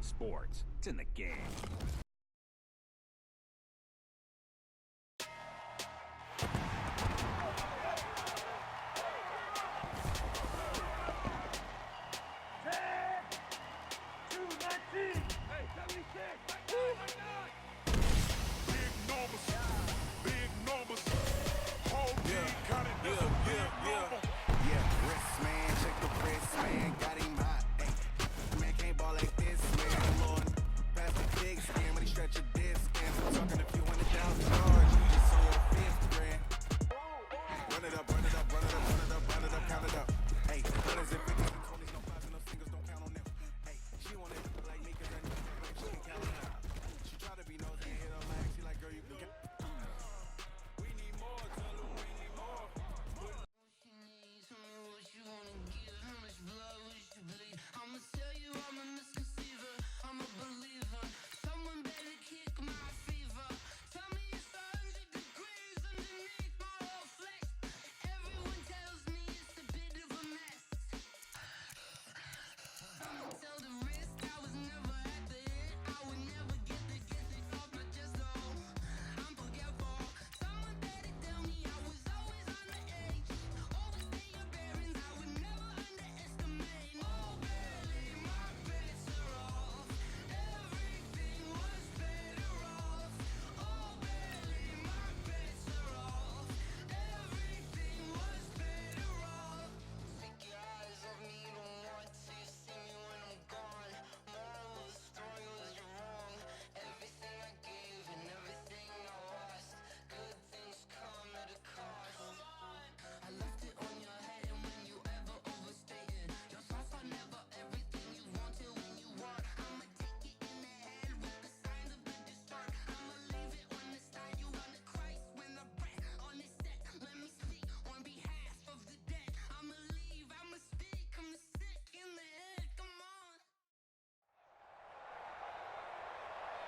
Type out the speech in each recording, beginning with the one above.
sports. It's in the game.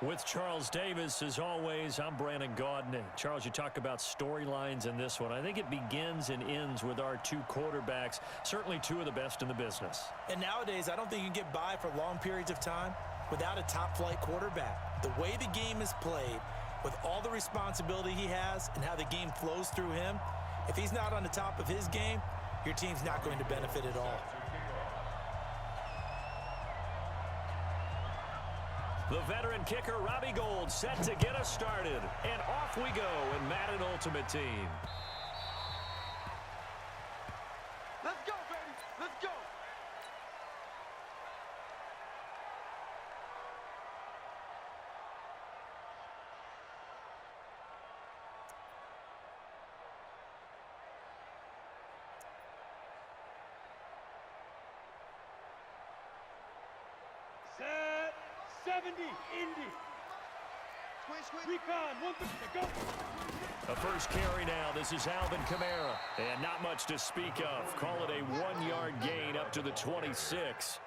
With Charles Davis, as always, I'm Brandon Gaudin. Charles, you talk about storylines in this one. I think it begins and ends with our two quarterbacks, certainly two of the best in the business. And nowadays, I don't think you can get by for long periods of time without a top-flight quarterback. The way the game is played, with all the responsibility he has and how the game flows through him, if he's not on the top of his game, your team's not going to benefit at all. The veteran kicker, Robbie Gould, set to get us started. And off we go in Madden Ultimate Team. Let's go, baby. Let's go. Set. 70, Indy. Recon, 150, go. A first carry now. This is Alvin Kamara. And not much to speak of. Call it a 1-yard gain up to the 26.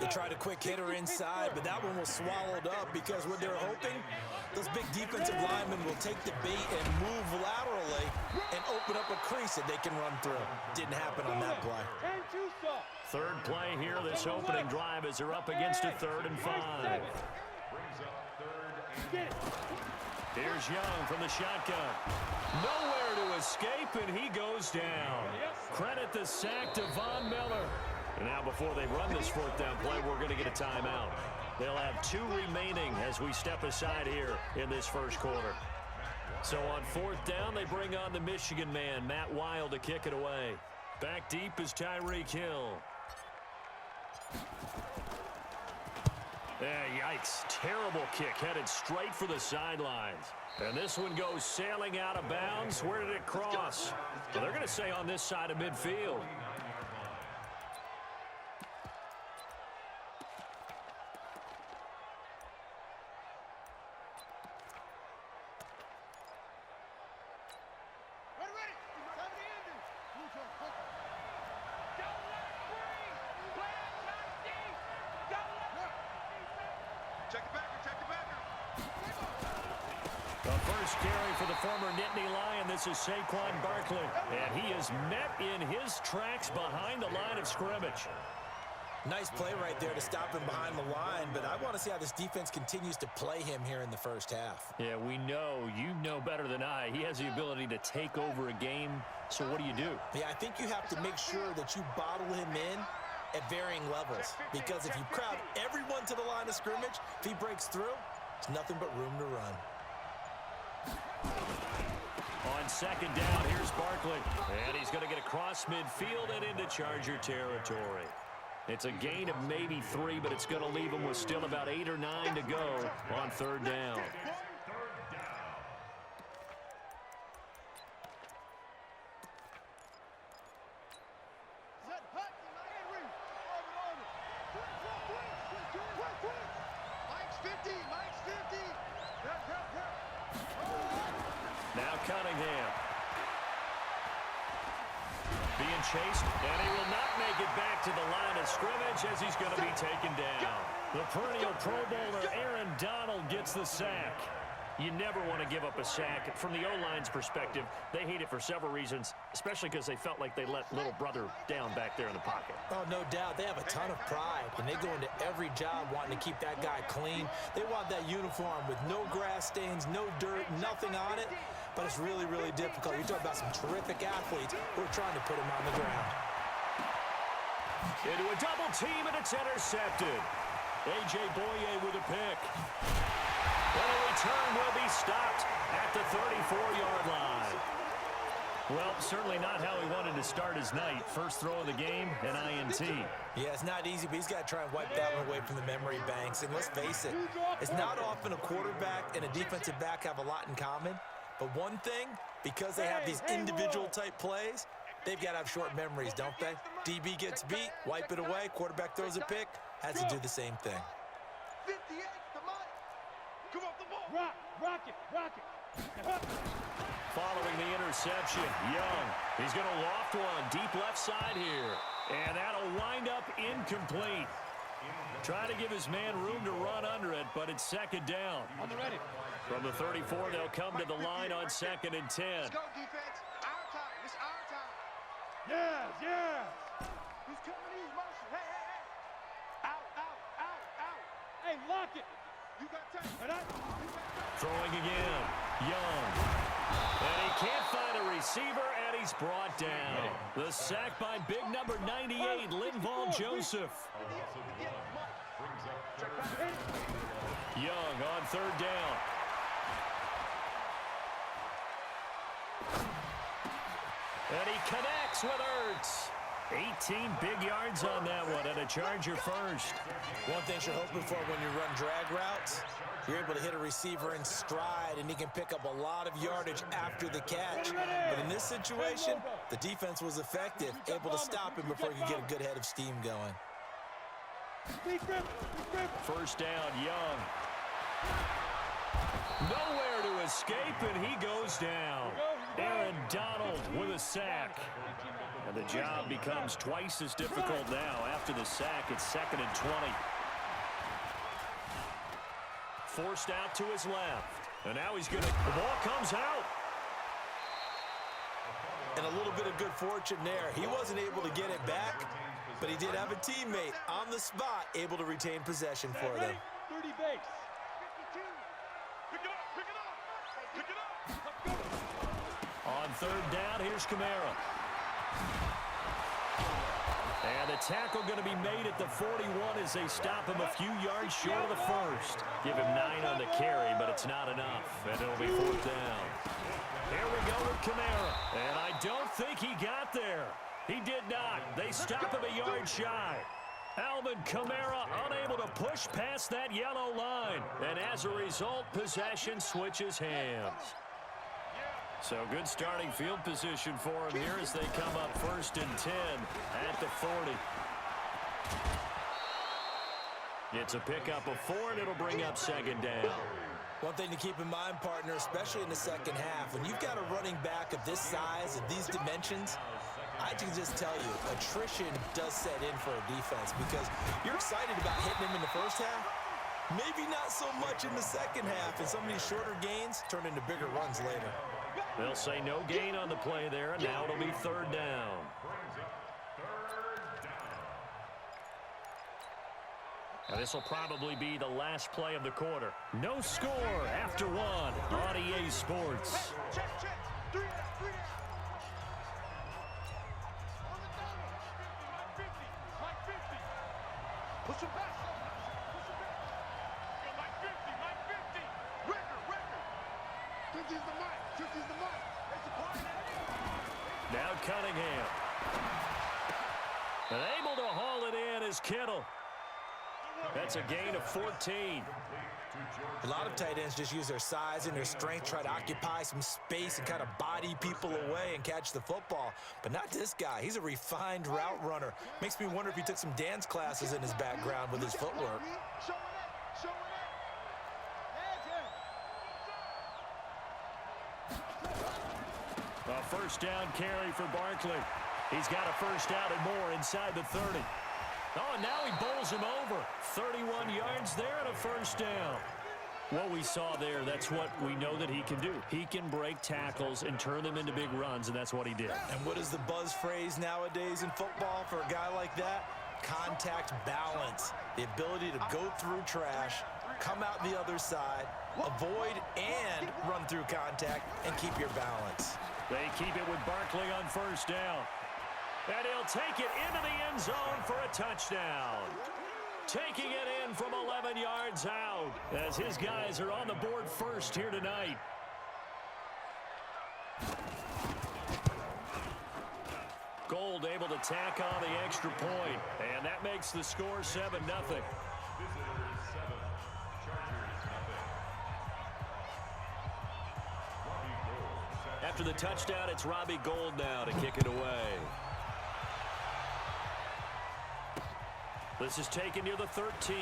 They tried a quick hitter inside, but that one was swallowed up because what they're hoping, those big defensive linemen will take the bait and move laterally and open up a crease that they can run through. Didn't happen on that play. Third play here, this opening drive as they're up against a 3rd and 5. Here's Young from the shotgun. Nowhere to escape, and he goes down. Credit the sack to Von Miller. And now before they run this 4th down play, we're going to get a timeout. They'll have 2 remaining as we step aside here in this first quarter. So on 4th down, they bring on the Michigan man, Matt Wild, to kick it away. Back deep is Tyreek Hill. Yikes. Terrible kick headed straight for the sidelines. And this one goes sailing out of bounds. Where did it cross? Well, they're going to say on this side of midfield. This is Saquon Barkley, and he is met in his tracks behind the line of scrimmage. Nice play right there to stop him behind the line, but I want to see how this defense continues to play him here in the first half. Yeah, we know. You know better than I. He has the ability to take over a game, so what do you do? Yeah, I think you have to make sure that you bottle him in at varying levels, because if you crowd everyone to the line of scrimmage, if he breaks through, there's nothing but room to run. On second down, here's Barkley. And he's going to get across midfield and into Charger territory. It's a gain of maybe 3, but it's going to leave him with still about 8 or 9 to go on third down. Now Cunningham. Being chased, and he will not make it back to the line of scrimmage as he's going to be taken down. The perennial Pro Bowler Aaron Donald gets the sack. You never want to give up a sack. From the O-line's perspective, they hate it for several reasons, especially because they felt like they let little brother down back there in the pocket. Oh, no doubt. They have a ton of pride, and they go into every job wanting to keep that guy clean. They want that uniform with no grass stains, no dirt, nothing on it. But it's really, really difficult. You're talking about some terrific athletes who are trying to put him on the ground. Into a double team, and it's intercepted. A.J. Boye with a pick. And a return will be stopped at the 34-yard line. Well, certainly not how he wanted to start his night. First throw of the game, an INT. Yeah, it's not easy, but he's got to try and wipe that one away from the memory banks. And let's face it, it's not often a quarterback and a defensive back have a lot in common. But one thing, because they have these individual type plays, they've got to have short memories, don't they? DB gets beat, wipe it away, quarterback throws a pick, has to do the same thing. 58, the money. Come off the ball. Rock it. Following the interception, Young. He's going to loft one deep left side here. And that'll wind up incomplete. Trying to give his man room to run under it, but it's second down. On the ready. From the 34, they'll come to the line on second and 10. Let's go, defense. Our time. It's our time. Yes. He's coming in motion. Hey. Out. Hey, lock it. You got time. Throwing again. Young. And he can't find a receiver, and he's brought down. The sack by big number 98, Linval Joseph. Young on third down. And he connects with Ertz. 18 big yards on that one, and a Charger first. One thing you're hoping for when you run drag routes, you're able to hit a receiver in stride, and he can pick up a lot of yardage after the catch. But in this situation, the defense was effective, able to stop him before he could get a good head of steam going. First down, Young. Nowhere to escape, and he goes down. Aaron Donald with a sack. And the job becomes twice as difficult now. After the sack, it's second and 20. Forced out to his left. And now he's going to... The ball comes out. And a little bit of good fortune there. He wasn't able to get it back, but he did have a teammate on the spot able to retain possession for them. 30 base. 52. Pick it up. On third down, here's Kamara. And the tackle going to be made at the 41 as they stop him a few yards short of the first. Give him 9 on the carry, but it's not enough. And it'll be fourth down. Here we go with Kamara. And I don't think he got there. He did not. They stop him a yard shy. Alvin Kamara unable to push past that yellow line. And as a result, possession switches hands. So good starting field position for him here as they come up first and 10 at the 40. It's a pickup of 4, and it'll bring up second down. One thing to keep in mind, partner, especially in the second half, when you've got a running back of this size, of these dimensions, I can just tell you, attrition does set in for a defense because you're excited about hitting him in the first half. Maybe not so much in the second half, and some of these shorter gains turn into bigger runs later. They'll say no gain on the play there, and now it'll be third down. Now, this will probably be the last play of the quarter. No score after one on EA Sports. Check. 3 down. On the double. Mike 50. Push him back. Yo, Mike 50. Record. 50's the mic. That's a party. Now Cunningham. And able to haul it in is Kittle. That's a gain of 14. A lot of tight ends just use their size and their strength, try to occupy some space and kind of body people away and catch the football. But not this guy. He's a refined route runner. Makes me wonder if he took some dance classes in his background with his footwork. Show it. A first down carry for Barkley. He's got a first down and more inside the 30. Oh, and now he bowls him over. 31 yards there and a first down. What we saw there, that's what we know that he can do. He can break tackles and turn them into big runs, and that's what he did. And what is the buzz phrase nowadays in football for a guy like that? Contact balance. The ability to go through trash, come out the other side, avoid and run through contact, and keep your balance. They keep it with Barkley on first down. And he'll take it into the end zone for a touchdown. Taking it in from 11 yards out as his guys are on the board first here tonight. Gold able to tack on the extra point, and that makes the score 7-0. After the touchdown, it's Robbie Gould now to kick it away. This is taken near the 13.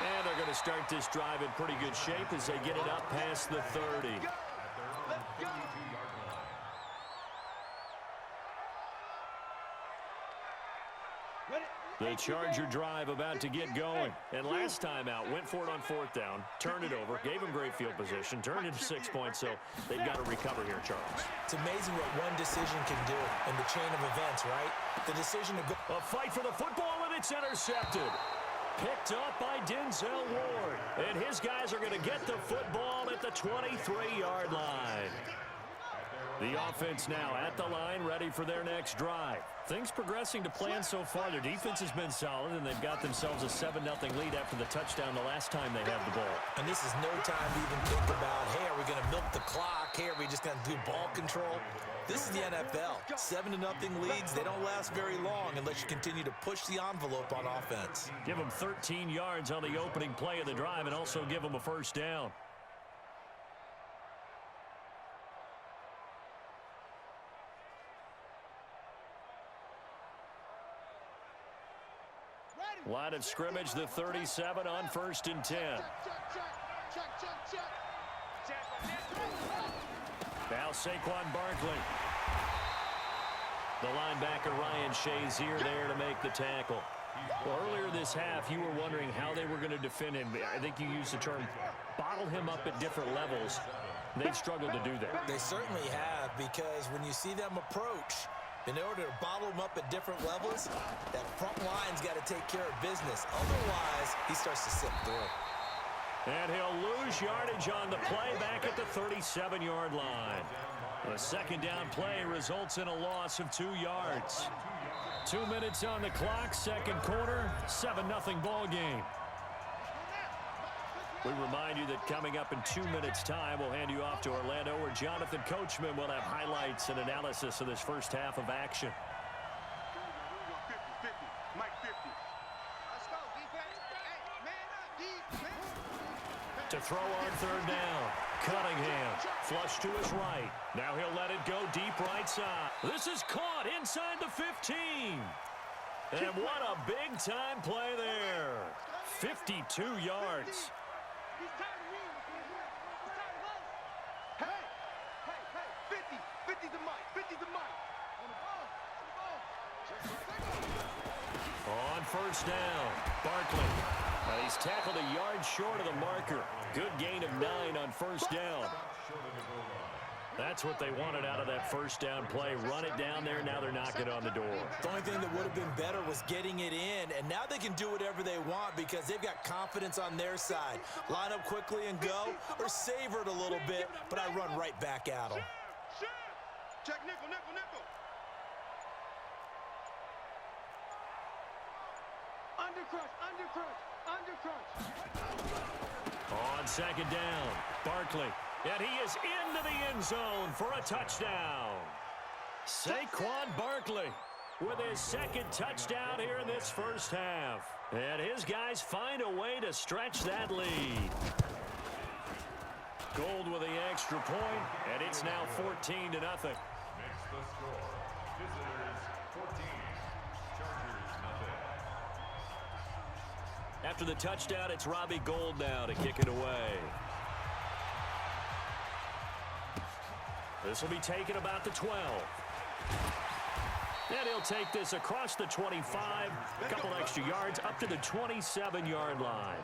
And they're going to start this drive in pretty good shape as they get it up past the 30. The Charger drive about to get going. And last time out, went for it on fourth down, turned it over, gave him great field position, turned it to 6 points, so they've got to recover here, Charles. It's amazing what one decision can do in the chain of events, right? The decision to go. A fight for the football, and it's intercepted. Picked up by Denzel Ward. And his guys are going to get the football at the 23-yard line. The offense now at the line, ready for their next drive. Things progressing to plan so far. Their defense has been solid, and they've got themselves a 7-0 lead after the touchdown the last time they had the ball. And this is no time to even think about, hey, are we going to milk the clock? Hey, are we just going to do ball control? This is the NFL. 7-0 leads, they don't last very long unless you continue to push the envelope on offense. Give them 13 yards on the opening play of the drive and also give them a first down. Line of scrimmage, the 37 on 1st and 10. Now Saquon Barkley. The linebacker Ryan Shazier there to make the tackle. Well, earlier this half, you were wondering how they were going to defend him. I think you used the term bottle him up at different levels. They've struggled to do that. They certainly have, because when you see them approach, in order to bottle him up at different levels, that front line's got to take care of business. Otherwise, he starts to slip through. And he'll lose yardage on the play back at the 37-yard line. A second down play results in a loss of 2 yards. 2 minutes on the clock, second quarter, 7-0 ball game. We remind you that coming up in 2 minutes' time, we'll hand you off to Orlando, where Jonathan Coachman will have highlights and analysis of this first half of action. 50, Mike 50. Let's go, defense. Hey, man up, defense. To throw on third down, Cunningham, flush to his right. Now he'll let it go deep right side. This is caught inside the 15. And what a big-time play there. 52 yards. He's tired of me. He's tired of us. Hey, 50 the mic, 50 the mic. On the ball. On first down, Barkley. Now he's tackled a yard short of the marker. Good gain of 9 on first down. That's what they wanted out of that first down play. Run it down there. Now they're knocking on the door. The only thing that would have been better was getting it in, and now they can do whatever they want because they've got confidence on their side. Line up quickly and go, or savor it a little bit, but I run right back at them. Check nickel, nickel, nickel. Under crunch. On second down, Barkley. And he is into the end zone for a touchdown. Saquon Barkley with his second touchdown here in this first half. And his guys find a way to stretch that lead. Gold with the extra point, and it's now 14-0. Next the score. Visitors 14, Chargers nothing. After the touchdown, it's Robbie Gould now to kick it away. This will be taken about the 12. And he'll take this across the 25, a couple extra yards up to the 27-yard line.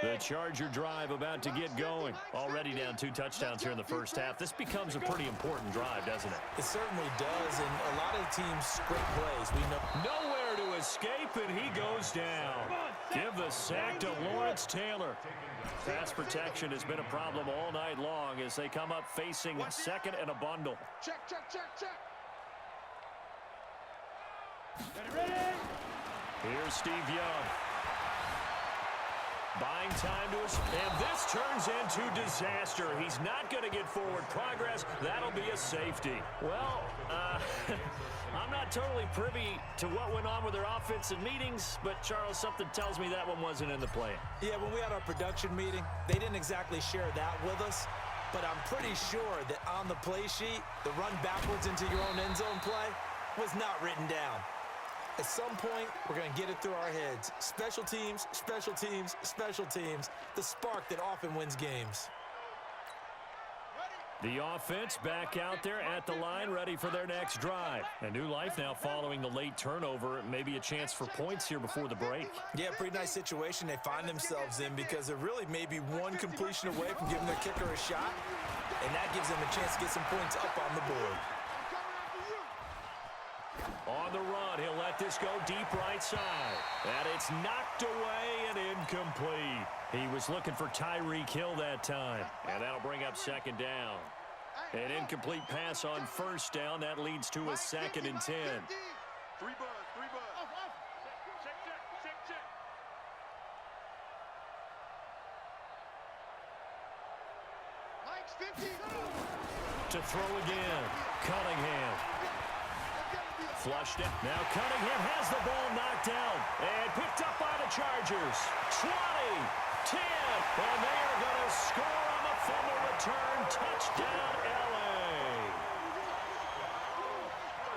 The Charger drive about to get going. Already down 2 touchdowns here in the first half. This becomes a pretty important drive, doesn't it? It certainly does, and a lot of teams script plays. We know nowhere to escape, and he goes down. Give the sack to Lawrence Taylor. Pass protection has been a problem all night long as they come up facing second and a bundle. Check. Here's Steve Young. Buying time to us, and this turns into disaster. He's not going to get forward progress. That'll be a safety. Well, I'm not totally privy to what went on with their offensive meetings, but Charles, something tells me that one wasn't in the plan. Yeah, when we had our production meeting, they didn't exactly share that with us, but I'm pretty sure that on the play sheet, the run backwards into your own end zone play was not written down. At some point, we're going to get it through our heads. Special teams, special teams, special teams. The spark that often wins games. The offense back out there at the line, ready for their next drive. A new life now following the late turnover. Maybe a chance for points here before the break. Yeah, pretty nice situation they find themselves in because they're really maybe one completion away from giving their kicker a shot, and that gives them a chance to get some points up on the board. On the run, he'll let this go deep right side. And it's knocked away and incomplete. He was looking for Tyreek Hill that time. And that'll bring up second down. An incomplete pass on first down. That leads to a 2nd and 10. 3 buzz. Check. Mike's 50. To throw again. Cunningham. Flushed it. Now Cunningham has the ball knocked down and picked up by the Chargers. 20, 10, and they are going to score on the fumble return. Touchdown, LA.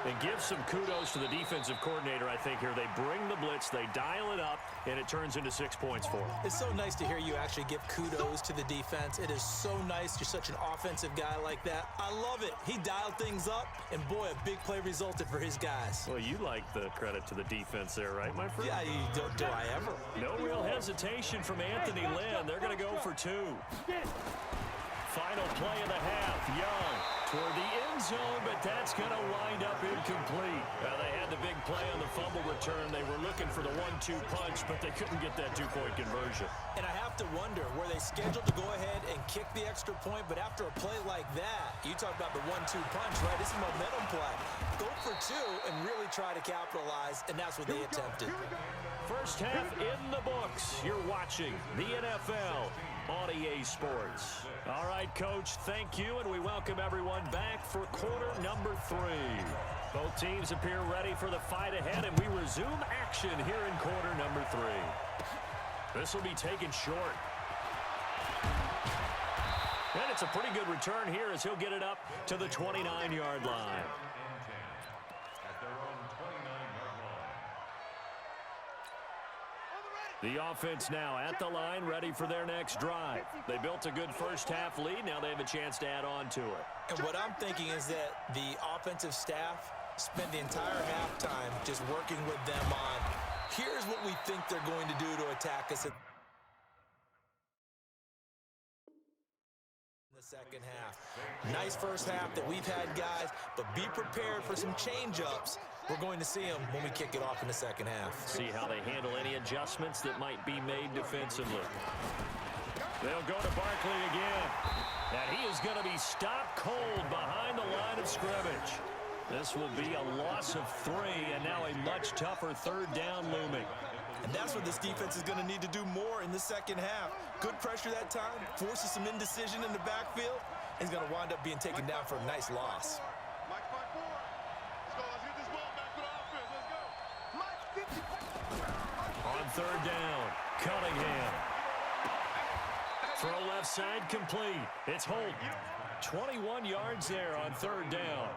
And give some kudos to the defensive coordinator, I think, here. They bring the blitz, they dial it up, and it turns into 6 points for them. It's so nice to hear you actually give kudos to the defense. It is so nice. You're such an offensive guy like that. I love it. He dialed things up, and boy, a big play resulted for his guys. Well, you like the credit to the defense there, right, my friend? Yeah, do I ever? No real hesitation from Anthony Lynn. They're going to go for 2. Final play of the half. Young toward the end zone, but that's going to wind up incomplete. They had the big play on the fumble return. They were looking for the 1-2 punch, but they couldn't get that 2-point conversion. And I have to wonder, were they scheduled to go ahead and kick the extra point, but after a play like that, you talk about the 1-2 punch, right? This is a momentum play. Go for 2 and really try to capitalize, and that's what they attempted. First half in the books. You're watching the NFL on EA Sports. All right, Coach, thank you, and we welcome everyone back for quarter number 3. Both teams appear ready for the fight ahead, and we resume action here in quarter number 3. This will be taken short. And it's a pretty good return here as he'll get it up to the 29-yard line. The offense now at the line, ready for their next drive. They built a good first half lead. Now they have a chance to add on to it. And what I'm thinking is that the offensive staff spent the entire halftime just working with them on, here's what we think they're going to do to attack us in the second half. Nice first half that we've had, guys, but be prepared for some change-ups. We're going to see them when we kick it off in the second half. See how they handle any adjustments that might be made defensively. They'll go to Barkley again. And he is going to be stopped cold behind the line of scrimmage. This will be a loss of 3, and now a much tougher third down looming. And that's what this defense is going to need to do more in the second half. Good pressure that time, forces some indecision in the backfield, and he's going to wind up being taken down for a nice loss. Mike 5-4. Let's go. Let's get this ball back to the offense. Let's go. Mike 50. On third down, Cunningham. Throw left side complete. It's Holt. 21 yards there on third down.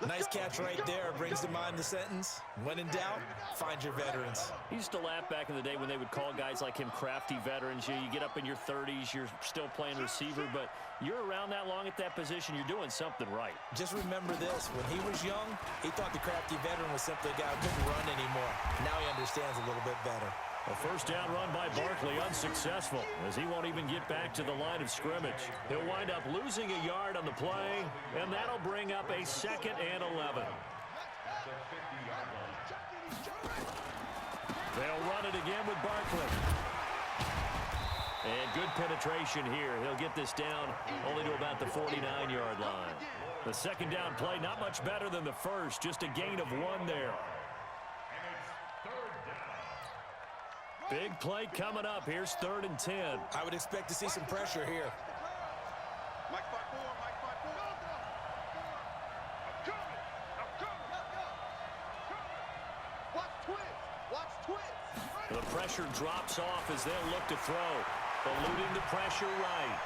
Nice catch right there. Brings to mind the sentence, when in doubt, find your veterans. He used to laugh back in the day when they would call guys like him crafty veterans. You get up in your 30s, you're still playing receiver, but you're around that long at that position, you're doing something right. Just remember this, when he was young, he thought the crafty veteran was simply a guy who couldn't run anymore. Now he understands a little bit better. A first down run by Barkley unsuccessful as he won't even get back to the line of scrimmage. He'll wind up losing a yard on the play, and that'll bring up a 2nd and 11. They'll run it again with Barkley. And good penetration here. He'll get this down only to about the 49-yard line. The second down play, not much better than the first, just a gain of 1 there. Big play coming up. Here's 3rd and 10. I would expect to see some pressure here. Mike 5-4. Mike 5-4. I'm coming. I'm coming. Watch twins. Watch twins. The pressure drops off as they'll look to throw. Eluding the pressure right.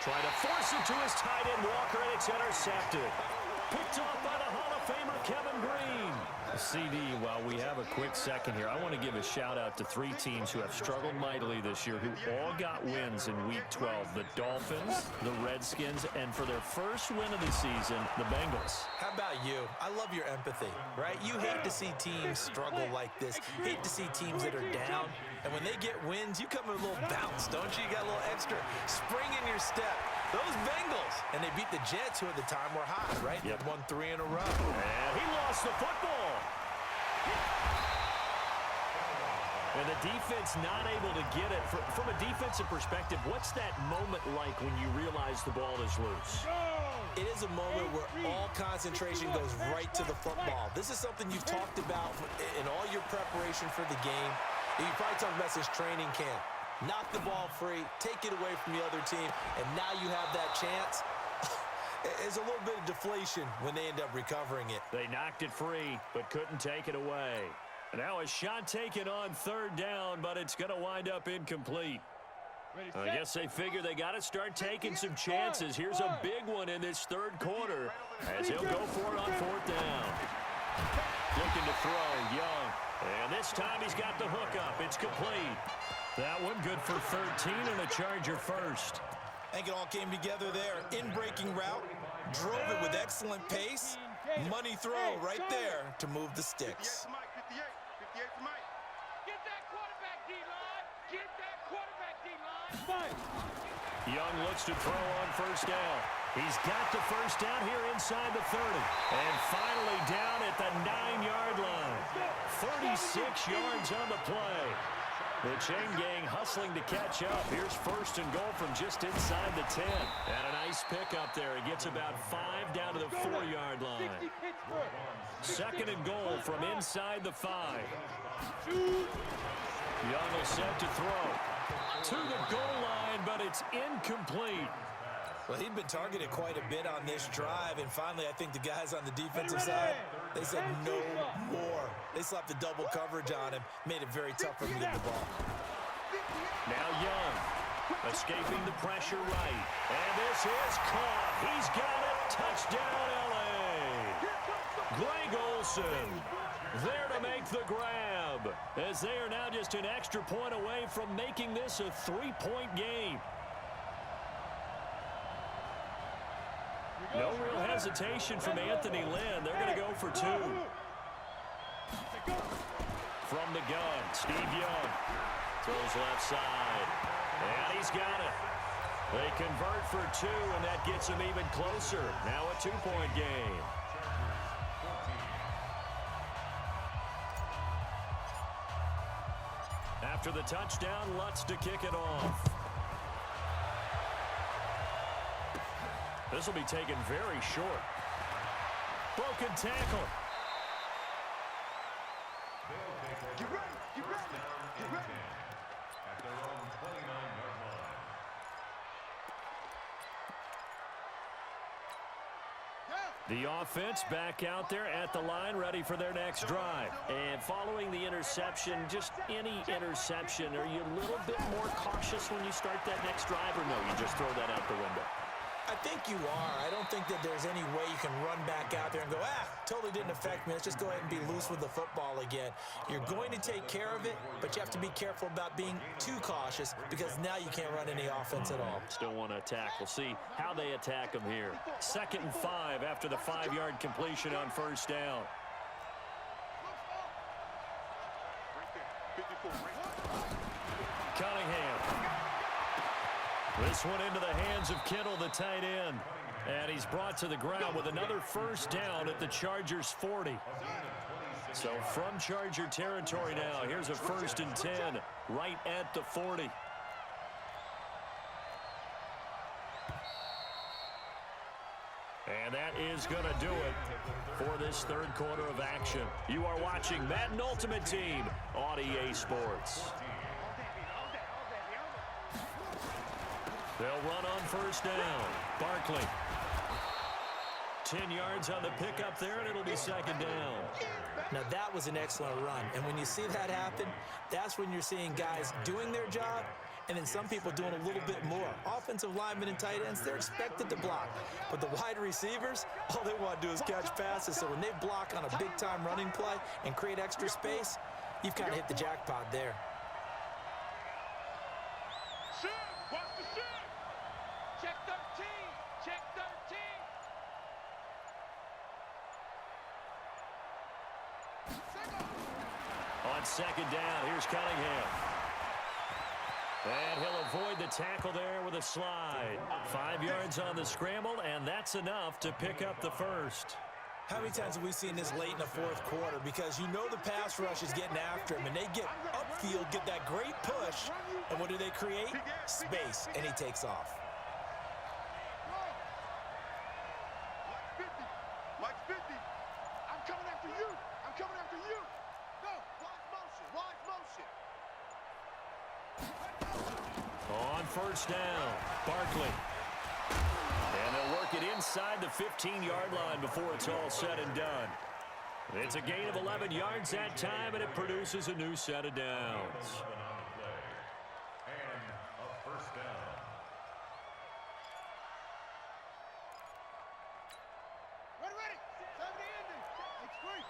Try to force it to his tight end Walker, and it's intercepted. Picked off by the Hall of Famer Kevin Green. CD, while we have a quick second here, I want to give a shout-out to 3 teams who have struggled mightily this year, who all got wins in Week 12. The Dolphins, the Redskins, and for their first win of the season, the Bengals. How about you? I love your empathy, right? You hate to see teams struggle like this. Hate to see teams that are down. And when they get wins, you come with a little bounce, don't you? You got a little extra spring in your step. Those Bengals, and they beat the Jets, who at the time were hot, right? Yep. They won 3 in a row. And he lost the football. And the defense not able to get it. From a defensive perspective, what's that moment like when you realize the ball is loose? It is a moment where all concentration goes right to the football. This is something you've talked about in all your preparation for the game. You probably talked about since training camp. Knock the ball free, take it away from the other team, and now you have that chance. There's a little bit of deflation when they end up recovering it. They knocked it free, but couldn't take it away. Now a shot taken on third down, but it's going to wind up incomplete. I guess they figure they got to start taking some chances. Here's a big one in this third quarter as he'll go for it on 4th down. Looking to throw, Young. And this time he's got the hook up. It's complete. That one good for 13 and a Charger first. I think it all came together there. In-breaking route, drove it with excellent pace. Money throw right there to move the sticks. 58 to Mike, 58. 58 to Mike. Get that quarterback, D-line. Get that quarterback, D-line. Young looks to throw on first down. He's got the first down here inside the 30. And finally down at the 9-yard line. 36 yards on the play. The chain gang hustling to catch up. Here's 1st and goal from just inside the 10. And a nice pickup there. It gets about 5 down to the 4-yard line. 2nd and goal from inside the 5. Young will set to throw. To the goal line, but it's incomplete. Well, he'd been targeted quite a bit on this drive, and finally I think the guys on the defensive side, they said no more. They slapped the double coverage on him, made it very tough for him to get the ball. Now Young, escaping the pressure right, and this is caught. He's got it. Touchdown, L.A. Greg Olsen there to make the grab, as they are now just an extra point away from making this a 3-point game. No real hesitation from Anthony Lynn. They're going to go for 2. From the gun, Steve Young throws left side. And he's got it. They convert for 2, and that gets them even closer. Now a 2-point game. After the touchdown, Lutz to kick it off. This will be taken very short. Broken tackle. Get ready, get ready, get ready. At their own 29-yard line. The offense back out there at the line, ready for their next drive. And following the interception, just any interception, are you a little bit more cautious when you start that next drive, or no, you just throw that out the window? I think you are. I don't think that there's any way you can run back out there and go, totally didn't affect me. Let's just go ahead and be loose with the football again. You're going to take care of it, but you have to be careful about being too cautious because now you can't run any offense at all. Still want to attack. We'll see how they attack them here. 2nd and 5 after the 5-yard completion on first down. Cunningham. This one into the hands of Kittle, the tight end. And he's brought to the ground with another first down at the Chargers' 40. So from Charger territory now, here's a 1st and 10 right at the 40. And that is going to do it for this 3rd quarter of action. You are watching Madden Ultimate Team on EA Sports. They'll run on first down. Barkley. 10 yards on the pickup there, and it'll be 2nd down. Now, that was an excellent run. And when you see that happen, that's when you're seeing guys doing their job and then some people doing a little bit more. Offensive linemen and tight ends, they're expected to block. But the wide receivers, all they want to do is catch passes. So when they block on a big-time running play and create extra space, you've kind of hit the jackpot there. Watch the shoot. Check 13. Check 13. On 2nd down, here's Cunningham. And he'll avoid the tackle there with a slide. 5 yards on the scramble, and that's enough to pick up the first. How many times have we seen this late in the 4th quarter? Because you know the pass rush is getting after him, and they get upfield, get that great push, and what do they create? Space, and he takes off. Mike 50. I'm coming after you. I'm coming after you. Go. Watch motion. Watch motion. On first down, Barkley. And they'll work it inside the 15-yard line before it's all said and done. It's a gain of 11 yards that time, and it produces a new set of downs. And a first down. Ready. 70 ending. It's free.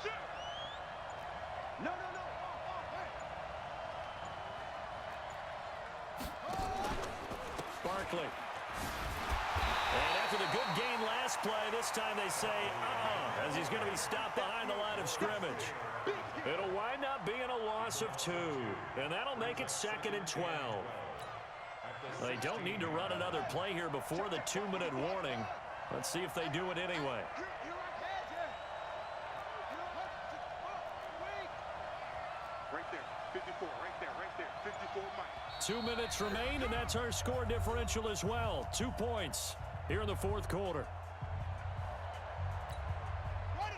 Shoot. No. Barkley. And after the good gain last play, this time they say, as he's going to be stopped behind the line of scrimmage. It'll wind up being a loss of 2, and that'll make it 2nd and 12. They don't need to run another play here before the 2-minute warning. Let's see if they do it anyway. Right there. 54. Right there. 54, Mike. 2 minutes remain, and that's our score differential as well. 2 points here in the 4th quarter.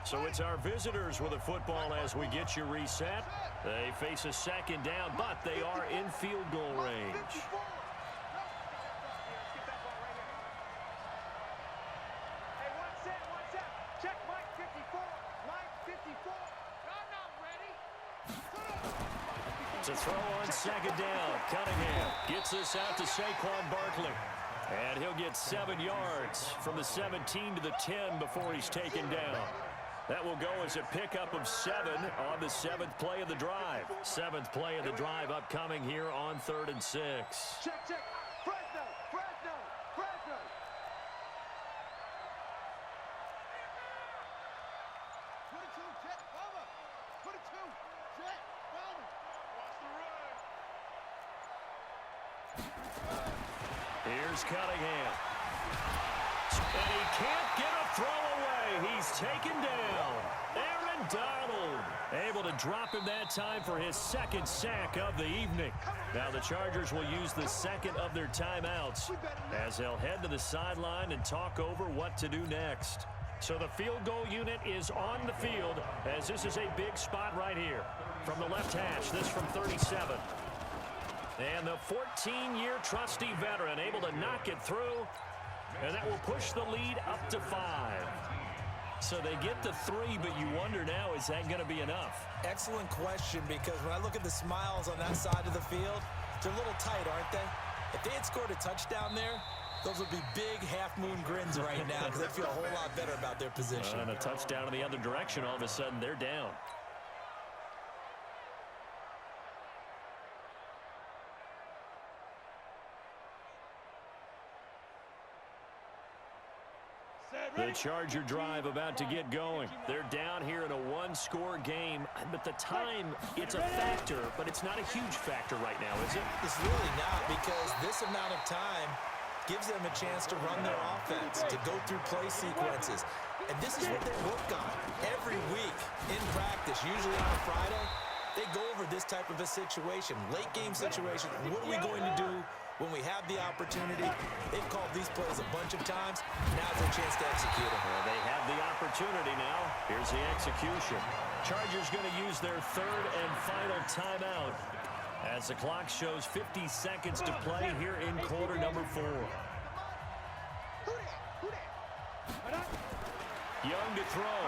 So it's our visitors with the football as we get you reset. They face a 2nd down, but they are in field goal range. Check Mike 54. Mike 54. I'm not ready. To throw on 2nd down, Cunningham gets this out to Saquon Barkley. And he'll get 7 yards from the 17 to the 10 before he's taken down. That will go as a pickup of 7 on the 7th play of the drive. 7th play of the drive upcoming here on 3rd and 6. Check. Fresno. 22, check, cover. 22, check, cover. Here's Cunningham. And he can't get a throw away. He's taken down. Aaron Donald able to drop him that time for his second sack of the evening. Now the Chargers will use the second of their timeouts as they'll head to the sideline and talk over what to do next. So the field goal unit is on the field as this is a big spot right here. From the left hash, this from 37. And the 14-year trusty veteran able to knock it through. And that will push the lead up to 5. So they get to 3, but you wonder now, is that going to be enough? Excellent question, because when I look at the smiles on that side of the field, they're a little tight, aren't they? If they had scored a touchdown there, those would be big half-moon grins right now because they feel a whole lot better about their position. And a touchdown in the other direction, all of a sudden they're down. The Charger drive about to get going. They're down here in a one-score game, but the time, it's a factor, but it's not a huge factor right now, is it? It's really not, because this amount of time gives them a chance to run their offense, to go through play sequences. And this is what they work on every week in practice, usually on a Friday. They go over this type of a situation, late-game situation. What are we going to do when we have the opportunity? They've called these plays a bunch of times. Now's their chance to execute them. Well, they have the opportunity now. Here's the execution. Chargers going to use their third and final timeout as the clock shows 50 seconds to play here in quarter number 4. Young to throw.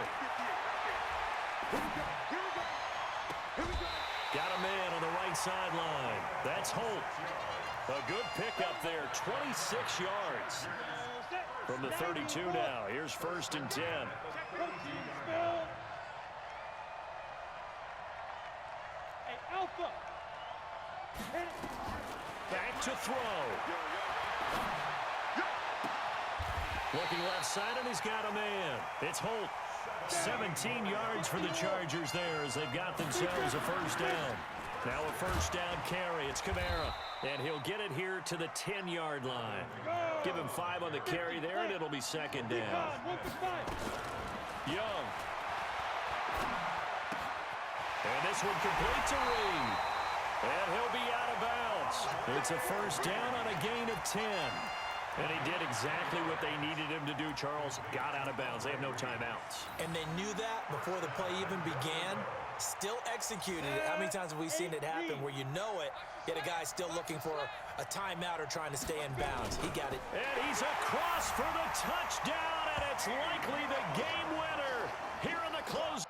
Got a man on the right sideline. That's Holt. A good pickup there, 26 yards. From the 32 now, here's 1st and 10. Back to throw. Looking left side, and he's got a man. It's Holt. 17 yards for the Chargers there as they've got themselves a first down. Now a first down carry. It's Kamara. And he'll get it here to the 10-yard line. Give him 5 on the carry there, and it'll be second down. Young. And this one complete to Reed. And he'll be out of bounds. It's a first down on a gain of 10. And he did exactly what they needed him to do, Charles. Got out of bounds. They have no timeouts. And they knew that before the play even began. Still executed it. How many times have we seen it happen where you know it, yet a guy still looking for a timeout or trying to stay in bounds? He got it. And he's across for the touchdown, and it's likely the game winner here in the close.